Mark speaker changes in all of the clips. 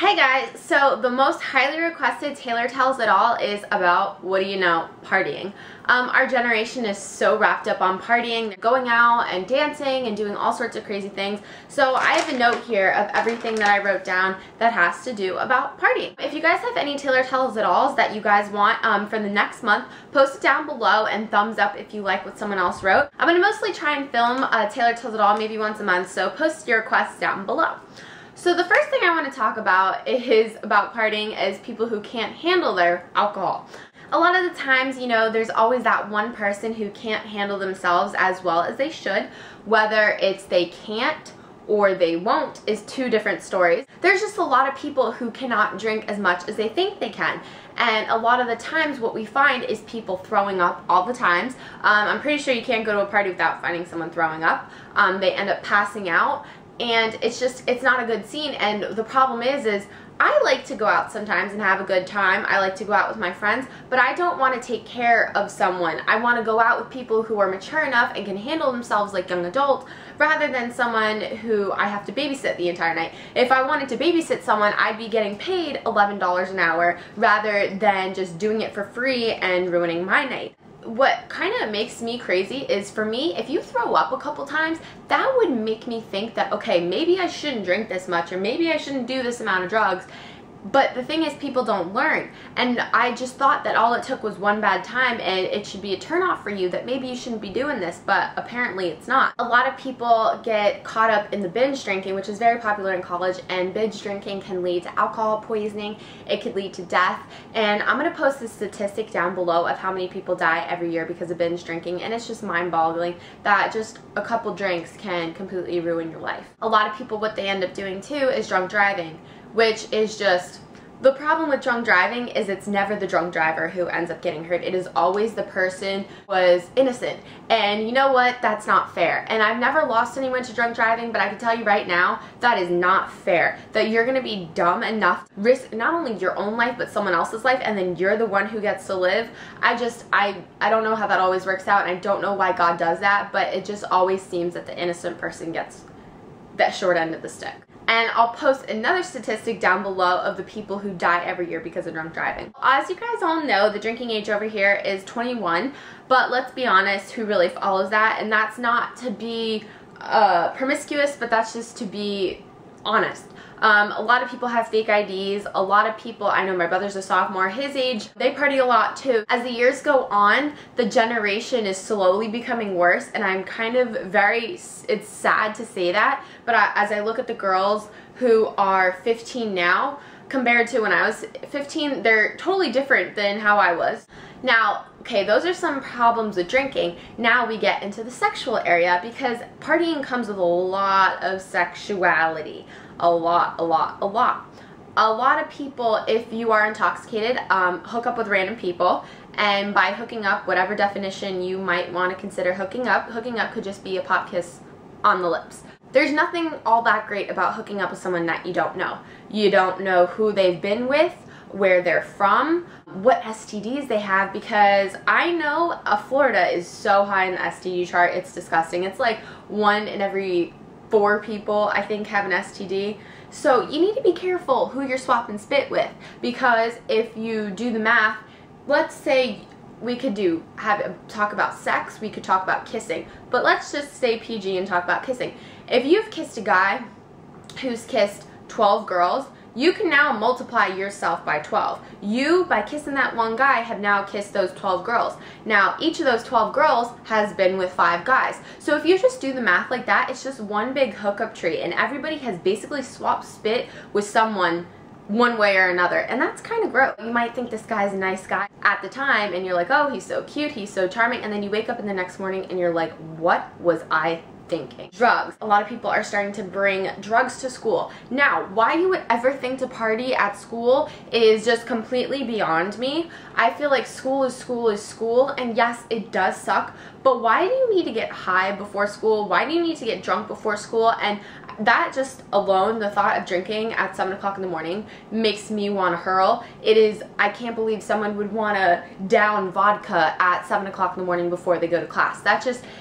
Speaker 1: Hey guys, so the most highly requested Taylor Tells It All is about, what do you know, partying. Our generation is so wrapped up on partying, going out and dancing and doing all sorts of crazy things. So I have a note here of everything that I wrote down that has to do about partying. If you guys have any Taylor Tells It Alls that you guys want for the next month, post it down below and thumbs up if you like what someone else wrote. I'm going to mostly try and film Taylor Tells It All maybe once a month, so post your requests down below. So the first thing I want to talk about is about partying as people who can't handle their alcohol. A lot of the times, you know, there's always that one person who can't handle themselves as well as they should. Whether it's they can't or they won't is two different stories. There's just a lot of people who cannot drink as much as they think they can. And a lot of the times what we find is people throwing up all the times. I'm pretty sure you can't go to a party without finding someone throwing up. They end up passing out. And it's not a good scene, and the problem is I like to go out sometimes and have a good time. I like to go out with my friends, but I don't want to take care of someone. I want to go out with people who are mature enough and can handle themselves like young adults, rather than someone who I have to babysit the entire night. If I wanted to babysit someone, I'd be getting paid $11 an hour rather than just doing it for free and ruining my night. What kind of makes me crazy is, for me, if you throw up a couple times, that would make me think that, okay, maybe I shouldn't drink this much, or maybe I shouldn't do this amount of drugs. But the thing is, people don't learn. And I just thought that all it took was one bad time and it should be a turnoff for you that maybe you shouldn't be doing this, but apparently it's not. A lot of people get caught up in the binge drinking, which is very popular in college, and binge drinking can lead to alcohol poisoning. It could lead to death. And I'm going to post a statistic down below of how many people die every year because of binge drinking, and it's just mind-boggling that just a couple drinks can completely ruin your life. A lot of people, what they end up doing too is drunk driving, which is just, the problem with drunk driving is it's never the drunk driver who ends up getting hurt. It is always the person who was innocent. And you know what? That's not fair. And I've never lost anyone to drunk driving, but I can tell you right now, that is not fair. That you're going to be dumb enough to risk not only your own life, but someone else's life, and then you're the one who gets to live. I don't know how that always works out, and I don't know why God does that, but it just always seems that the innocent person gets that short end of the stick. And I'll post another statistic down below of the people who die every year because of drunk driving. As you guys all know, the drinking age over here is 21, but let's be honest, who really follows that? And that's not to be promiscuous, but that's just to be honest. A lot of people have fake IDs. A lot of people, I know my brother's a sophomore, his age, they party a lot too. As the years go on, the generation is slowly becoming worse, and I'm kind of it's sad to say that, but as I look at the girls who are 15 now, compared to when I was 15, they're totally different than how I was. Now, okay, those are some problems with drinking. Now we get into the sexual area, because partying comes with a lot of sexuality. A lot of people, if you are intoxicated, hook up with random people, and by hooking up, whatever definition you might want to consider hooking up could just be a pop kiss on the lips. There's nothing all that great about hooking up with someone that you don't know. You don't know who they've been with, where they're from, what STDs they have, because I know Florida is so high in the STD chart, it's disgusting. It's like 1 in every 4 people, I think, have an STD. So you need to be careful who you're swapping spit with, because if you do the math, let's say we could talk about sex, we could talk about kissing, but let's just stay PG and talk about kissing. If you've kissed a guy who's kissed 12 girls, you can now multiply yourself by 12. You, by kissing that one guy, have now kissed those 12 girls. Now, each of those 12 girls has been with 5 guys. So if you just do the math like that, it's just one big hookup tree, and everybody has basically swapped spit with someone one way or another, and that's kind of gross. You might think this guy's a nice guy at the time, and you're like, oh, he's so cute, he's so charming, and then you wake up in the next morning and you're like, what was I thinking? Drugs. A lot of people are starting to bring drugs to school. Now, why you would ever think to party at school is just completely beyond me. I feel like school is school is school, and yes, it does suck, but why do you need to get high before school? Why do you need to get drunk before school? And that just alone, the thought of drinking at 7 o'clock in the morning makes me want to hurl. I can't believe someone would want to down vodka at 7 o'clock in the morning before they go to class.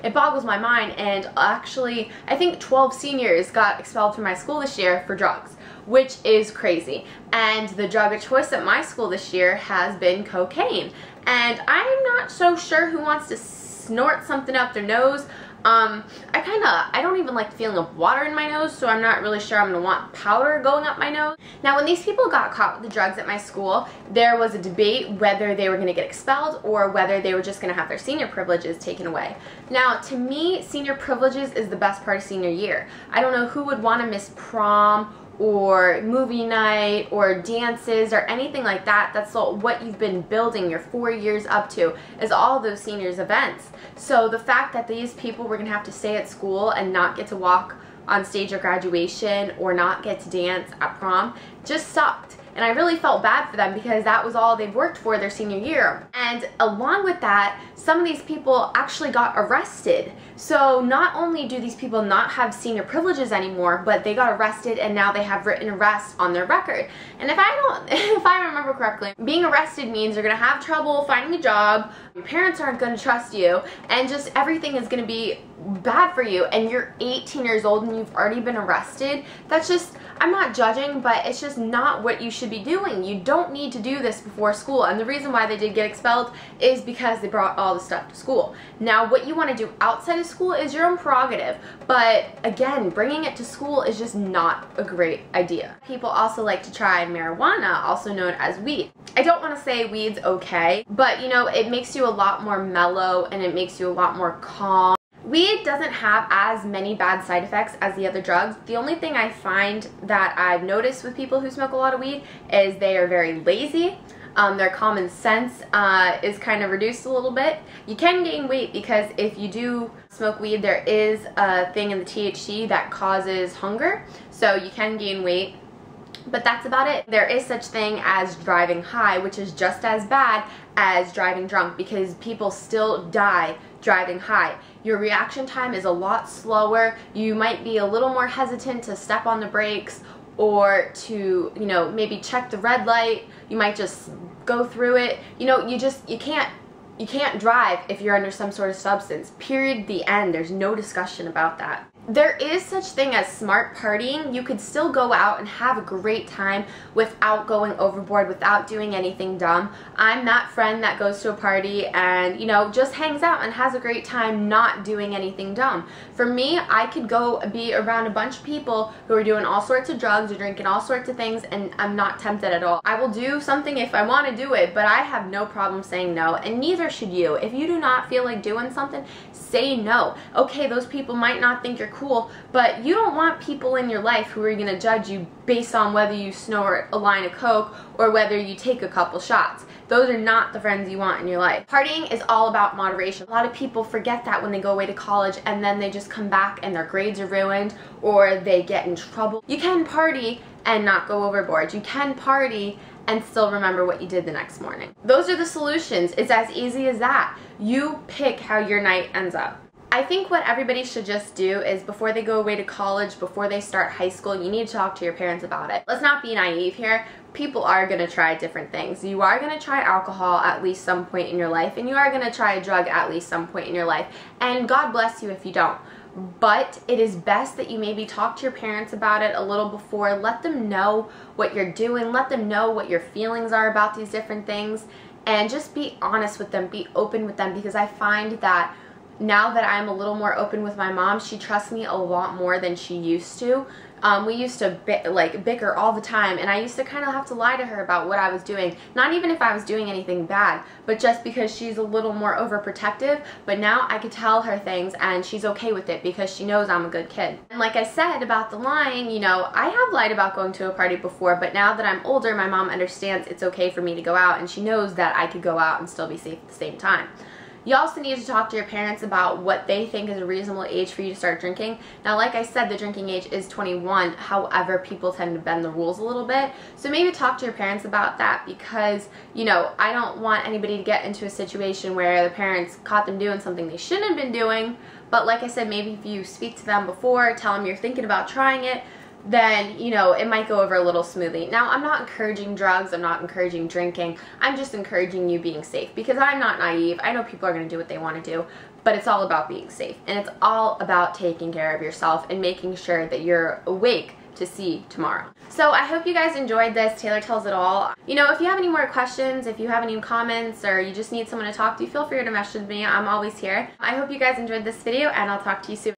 Speaker 1: It boggles my mind. And actually, I think 12 seniors got expelled from my school this year for drugs, which is crazy. And the drug of choice at my school this year has been cocaine. And I'm not so sure who wants to snort something up their nose. I don't even like the feeling of water in my nose, so I'm not really sure I'm going to want powder going up my nose. Now, when these people got caught with the drugs at my school, there was a debate whether they were going to get expelled or whether they were just going to have their senior privileges taken away. Now, to me, senior privileges is the best part of senior year. I don't know who would want to miss prom or movie night or dances or anything like that. That's what you've been building your 4 years up to, is all those seniors events. So the fact that these people were going to have to stay at school and not get to walk on stage at graduation or not get to dance at prom just sucked. And I really felt bad for them because that was all they've worked for their senior year. And along with that, some of these people actually got arrested. So not only do these people not have senior privileges anymore, but they got arrested and now they have written arrest on their record. And if I remember correctly, being arrested means you're gonna have trouble finding a job, your parents aren't gonna trust you, and just everything is gonna be bad for you, and you're 18 years old and you've already been arrested. That's just, I'm not judging, but it's just not what you should be doing. You don't need to do this before school, and the reason why they did get expelled is because they brought all the stuff to school. Now, what you want to do outside of school is your own prerogative, but again, bringing it to school is just not a great idea. People also like to try marijuana, also known as weed. I don't want to say weed's okay, but you know, it makes you a lot more mellow and it makes you a lot more calm. Weed doesn't have as many bad side effects as the other drugs. The only thing I find that I've noticed with people who smoke a lot of weed is they are very lazy. Their common sense is kind of reduced a little bit. You can gain weight because if you do smoke weed, there is a thing in the THC that causes hunger, so you can gain weight. But that's about it. There is such thing as driving high, which is just as bad as driving drunk because people still die driving high. Your reaction time is a lot slower. You might be a little more hesitant to step on the brakes or to, you know, maybe check the red light. You might just go through it. You know, you can't drive if you're under some sort of substance. Period. The end. There's no discussion about that. There is such thing as smart partying. You could still go out and have a great time without going overboard, without doing anything dumb. I'm that friend that goes to a party and, you know, just hangs out and has a great time not doing anything dumb. For me, I could go be around a bunch of people who are doing all sorts of drugs or drinking all sorts of things and I'm not tempted at all. I will do something if I want to do it, but I have no problem saying no, and neither should you. If you do not feel like doing something, say no. Okay, those people might not think you're cool, but you don't want people in your life who are going to judge you based on whether you snort a line of coke or whether you take a couple shots. Those are not the friends you want in your life. Partying is all about moderation. A lot of people forget that when they go away to college and then they just come back and their grades are ruined or they get in trouble. You can party and not go overboard. You can party and still remember what you did the next morning. Those are the solutions. It's as easy as that. You pick how your night ends up. I think what everybody should just do is before they go away to college, before they start high school, you need to talk to your parents about it. Let's not be naive here. People are going to try different things. You are going to try alcohol at least some point in your life, and you are going to try a drug at least some point in your life. And God bless you if you don't. But it is best that you maybe talk to your parents about it a little before. Let them know what you're doing. Let them know what your feelings are about these different things. And just be honest with them. Be open with them, because I find that now that I'm a little more open with my mom, she trusts me a lot more than she used to. We used to bicker all the time, and I used to kind of have to lie to her about what I was doing. Not even if I was doing anything bad, but just because she's a little more overprotective. But now I could tell her things and she's okay with it because she knows I'm a good kid. And like I said about the lying, you know, I have lied about going to a party before, but now that I'm older, my mom understands it's okay for me to go out, and she knows that I could go out and still be safe at the same time. You also need to talk to your parents about what they think is a reasonable age for you to start drinking. Now, like I said, the drinking age is 21. However, people tend to bend the rules a little bit. So maybe talk to your parents about that, because, you know, I don't want anybody to get into a situation where the parents caught them doing something they shouldn't have been doing. But like I said, maybe if you speak to them before, tell them you're thinking about trying it, then, you know, it might go over a little smoothly. Now, I'm not encouraging drugs, I'm not encouraging drinking, I'm just encouraging you being safe, because I'm not naive. I know people are going to do what they want to do, but it's all about being safe, and it's all about taking care of yourself and making sure that you're awake to see tomorrow. So I hope you guys enjoyed this Taylor Tells It All. You know, if you have any more questions, if you have any comments, or you just need someone to talk to, feel free to message me. I'm always here. I hope you guys enjoyed this video, and I'll talk to you soon.